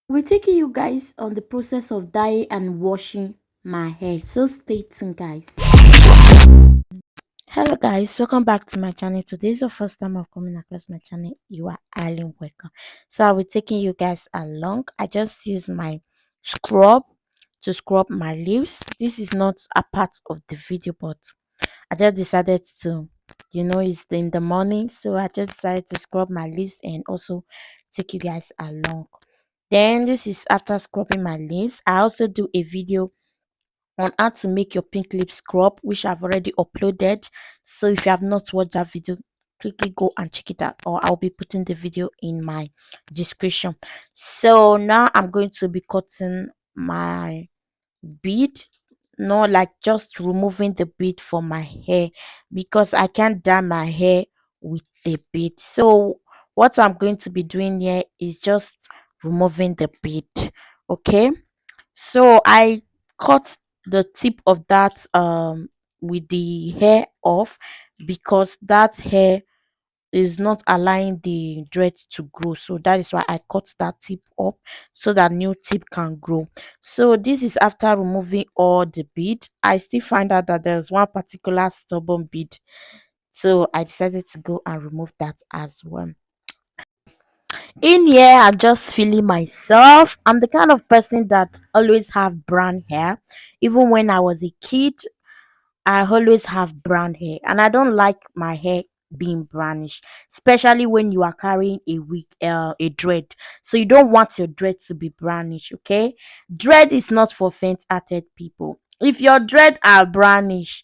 We're taking you guys on the process of dyeing and washing my hair. So stay tuned, guys. Hello guys, welcome back to my channel. If today is your first time of coming across my channel, you are highly welcome. So I'll be taking you guys along. I just use my scrub to scrub my leaves. This is not a part of the video, but I just decided to, it's in the morning, so I just decided to scrub my leaves and also take you guys along. Then this is after scrubbing my leaves. I also do a video on how to make your pink lip scrub, which I've already uploaded. So if you have not watched that video, quickly go and check it out, or I'll be putting the video in my description. So now I'm going to be cutting my bead, not like just removing the bead from my hair, because I can't dye my hair with the bead. So what I'm going to be doing here is just removing the bead. Okay, so I cut the tip of that with the hair off, because that hair is not allowing the dread to grow, so that is why I cut that tip up so that new tip can grow. So this is after removing all the bead. I still find out that there's one particular stubborn bead, so I decided to go and remove that as well. In here, I'm just feeling myself. I'm the kind of person that always have brown hair. Even when I was a kid, I always have brown hair, and I don't like my hair being brownish, especially when you are carrying a wig, a dread. So you don't want your dread to be brownish, okay? Dread is not for faint-hearted people. If your dread are brownish,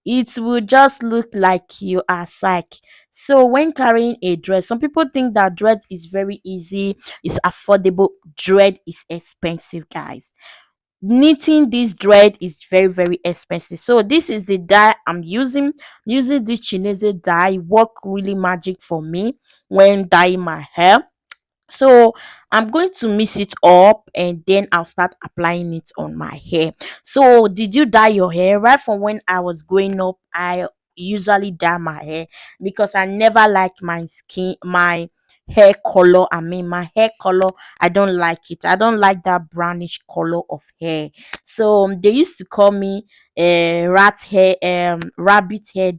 it will just look like you are sick. So when carrying a dread, some people think that dread is very easy, it's affordable. Dread is expensive, guys. Knitting this dread is very very expensive. So this is the dye I'm using this chinese dye. Work really magic for me when dyeing my hair. So I'm going to mix it up and then I'll start applying it on my hair. So did you dye your hair? Right from when I was growing up, I usually dye my hair because I never like my hair color. I mean my hair color, I don't like it. I don't like that brownish color of hair. So they used to call me rabbit hair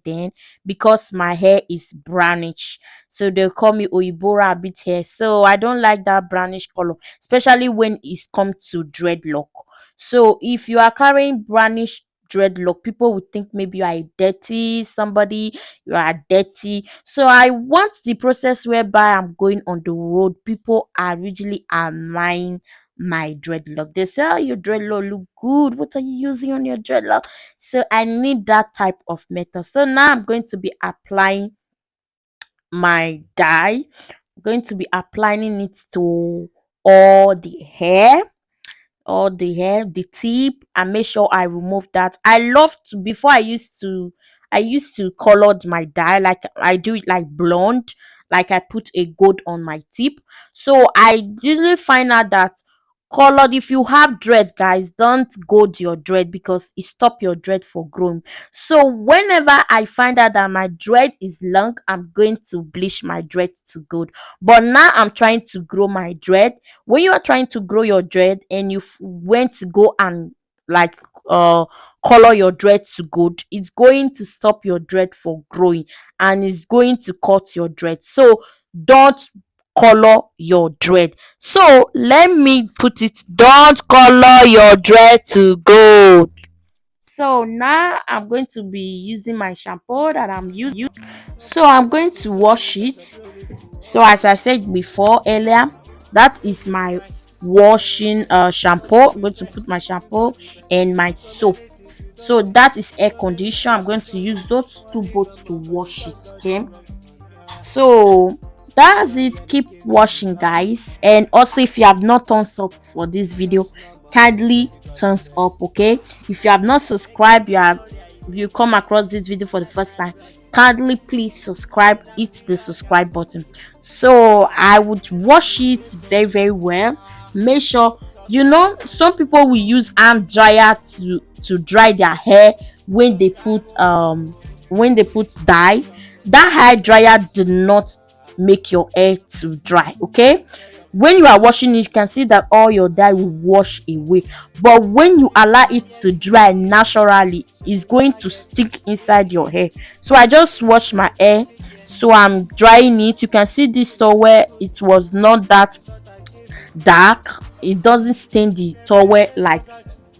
then, because my hair is brownish. So they'll call me Oyibora a bit hair. So I don't like that brownish color, especially when it's come to dreadlock. So if you are carrying brownish dreadlock, people would think maybe you are a dirty somebody, you are dirty. So I want the process whereby I'm going on the road, people are really admiring my dreadlock. They say, oh, your dreadlock look good. What are you using on your dreadlock? So I need that type of method. So now I'm going to be applying my dye. I'm going to be applying it to all the hair, the tip, and make sure I remove that. I love to, before I used to colored my dye, like I do it like blonde, like I put a gold on my tip. So I usually find out that colored, if you have dread, guys, don't gold your dread because it stop your dread for growing. So whenever I find out that my dread is long, I'm going to bleach my dread to gold. But now I'm trying to grow my dread. When you are trying to grow your dread and you went to go and like uh color your dread to gold, it's going to stop your dread for growing and it's going to cut your dread. So don't color your dread. So let me put it, don't color your dread to gold. So now I'm going to be using my shampoo that I'm using. So I'm going to wash it. So as I said before earlier, that is my washing shampoo. I'm going to put my shampoo and my soap. So that is air conditioner. I'm going to use those two both to wash it. Okay. So that's it. Keep washing, guys. And also, if you have not thumbs up for this video, kindly thumbs up. Okay. If you have not subscribed, you come across this video for the first time, kindly please subscribe, hit the subscribe button. So I would wash it very very well. Make sure, some people will use hand dryer to dry their hair when they put dye. That hair dryer do not make your hair to dry. Okay, when you are washing it, you can see that all your dye will wash away, but when you allow it to dry naturally, it's going to stick inside your hair. So I just wash my hair, so I'm drying it. You can see this towel, it was not that dark, it doesn't stain the towel like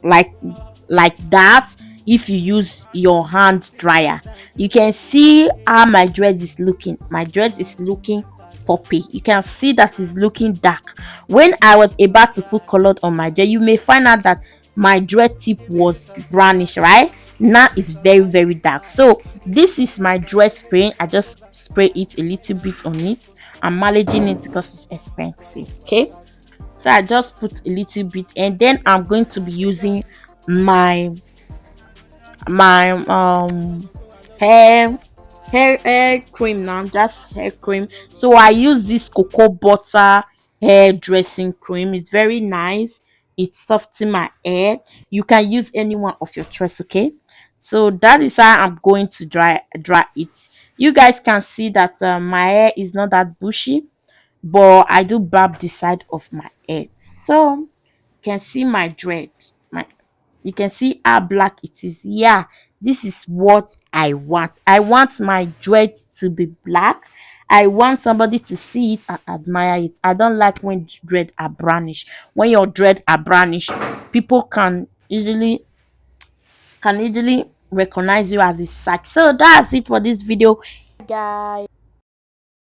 like that. If you use your hand dryer, you can see how my dread is looking. My dread is looking poppy. You can see that it's looking dark. When I was about to put color on my dread, you may find out that my dread tip was brownish, right? Now it's very dark. So this is my dread spray. I just spray it a little bit on it. I'm managing it because it's expensive. Okay, so I just put a little bit, and then I'm going to be using my my hair hair cream. Now just hair cream. So I use this cocoa butter hair dressing cream. It's very nice. It softens my hair. You can use any one of your choice. Okay, so that is how I'm going to dry it. You guys can see that my hair is not that bushy, but I do barb the side of my head. So you can see my dread. You can see how black it is. Yeah, this is what I want. I want my dread to be black. I want somebody to see it and admire it. I don't like when dread are brownish. When your dread are brownish, people can easily recognize you as a sack. So that's it for this video, guys.